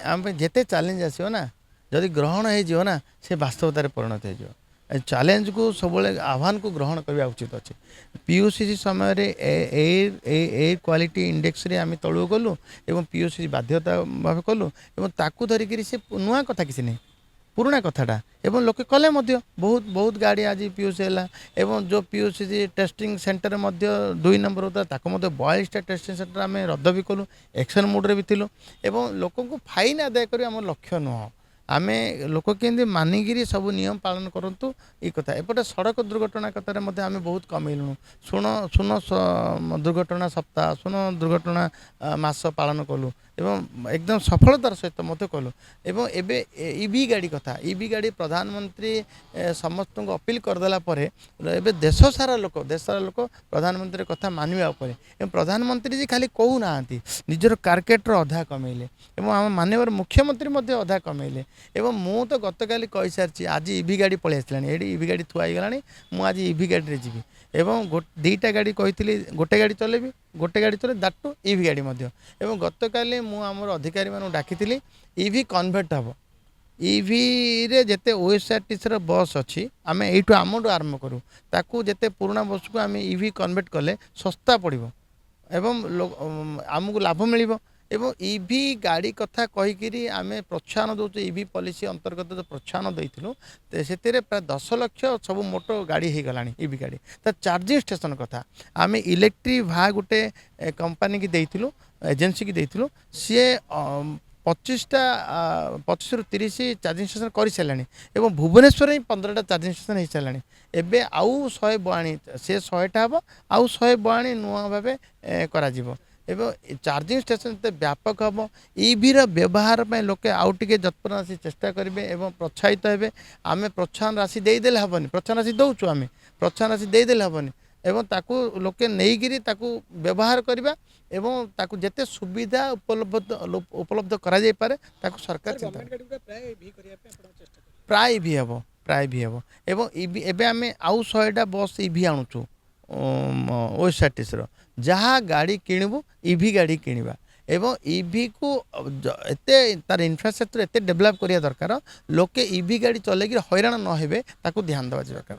आम जिते चैलेंज आसो ना जदि ग्रहण हो से वास्तवतार परिणत हो चैलेंज को सब आह्वान को ग्रहण करने उचित अच्छे पीयूसी समय एयर क्वालिटी इंडेक्स रे आम तलू गलु एवं पीयूसी बाध्यता भाव कलु ताकू धरिकी से नुआ कथा किसी नहीं पुराणा कथाटा एवं लोके कले बहुत बहुत गाड़ी आज पीयूसी है एवं जो पीयूसी टेस्टिंग सेंटर दुई नंबर होता ताको 42टा टेस्टिंग सेंटर आम रद्द भी कलु एक्शन मोड्रे भी थिलु एवं लोक फाइन आदाय कर आम लक्ष्य नुह आमे लोक केंद्र मानिकी सब नियम पालन करूँ ये कथा एपटे सड़क दुर्घटना कथार आम बहुत कमेलुँ शुण शुण दुर्घटना सप्ताह शुण दुर्घटना मास पालन कलु एवं एकदम सफलतार सहित मत कलु एवं एबे ईवी गाड़ी कथा ईवी गाड़ी प्रधानमंत्री समस्त को अपील करदेला एबे देश सारा लोक प्रधानमंत्री कथा मानिबा एवं प्रधानमंत्री जी खाली कहूना निजर कार्केटर अधा कमेले एवं आम मानवर मुख्यमंत्री अधा कमेले एवं मु तो गतकाली कही सारी आज ईवी गाड़ी पलि आसला ये ईवी गाड़ी थुआईगला मुझे ईवी गाड़ी रे जीवी एवं दुईटा गाड़ी कही गोटे गाड़ी चलेबी गोटे गाड़ी चले दाटू ईवी गाड़ी एवं गतकाली मुझे अधिकारी मानू डाकी ईवी कन्वर्ट हम ईवी रे जेते ओएसआरटीसी बस अच्छी आम यू आम आरंभ करूँ ताकू जेते पुराना बस को आम ईवी कन्वर्ट कले सस्ता पड़ो एवं आमको लाभ मिल एवं ईवी गाड़ी कथा कहीकि आम प्रोत्साहन दौर ईवी पॉलिसी अंतर्गत जो प्रोत्साहन देइथिलु से प्राय 10 लाख सब मोटो गाड़ी हो गला ईवी गाड़ी तो चार्जिंग स्टेशन कथा आम इलेक्ट्रिक भा गोटे कंपनी की देइथिलु एजेंसी की देइथिलु सी 25टा 25 ରୁ 30 चार्जिंग स्टेशन कर सारे और भुवनेश्वर ही 15टा चार्जिंग स्टेशन हो सारे एवं आउ 100 से 100टा हम आउ 100 नुआ भाव कर एवं चार्जिंग स्टेशन एत व्यापक हम ईवी व्यवहार में लोके आउ टे जत्न राशि चेष्टा करेंगे एवं प्रोत्साहित हे आम प्रोत्साहन राशि देदेले हेनी प्रोत्साहन राशि दौचु आम प्रोत्साहन राशि देदेले हेनी एवं ताकू लोके नहींकि ताकू व्यवहार करवा एवं ताकू जेते सुविधा उपलब्ध करा जाय पारे ताकू सरकार चिंता प्राय भी हम एवं एबे आम आउ 100टा बस ईवी आणुचु ओएसआरटीसी जहाँ गाड़ी किणबू ईवी गाड़ी किणवा एवं ईवी को एते तार इन्फ्रास्ट्रक्चर एते डेवलप करिया दरकार लोके ईवी गाड़ी चलेगी हैरान न हेबे ताकू ध्यान देवा दरकार।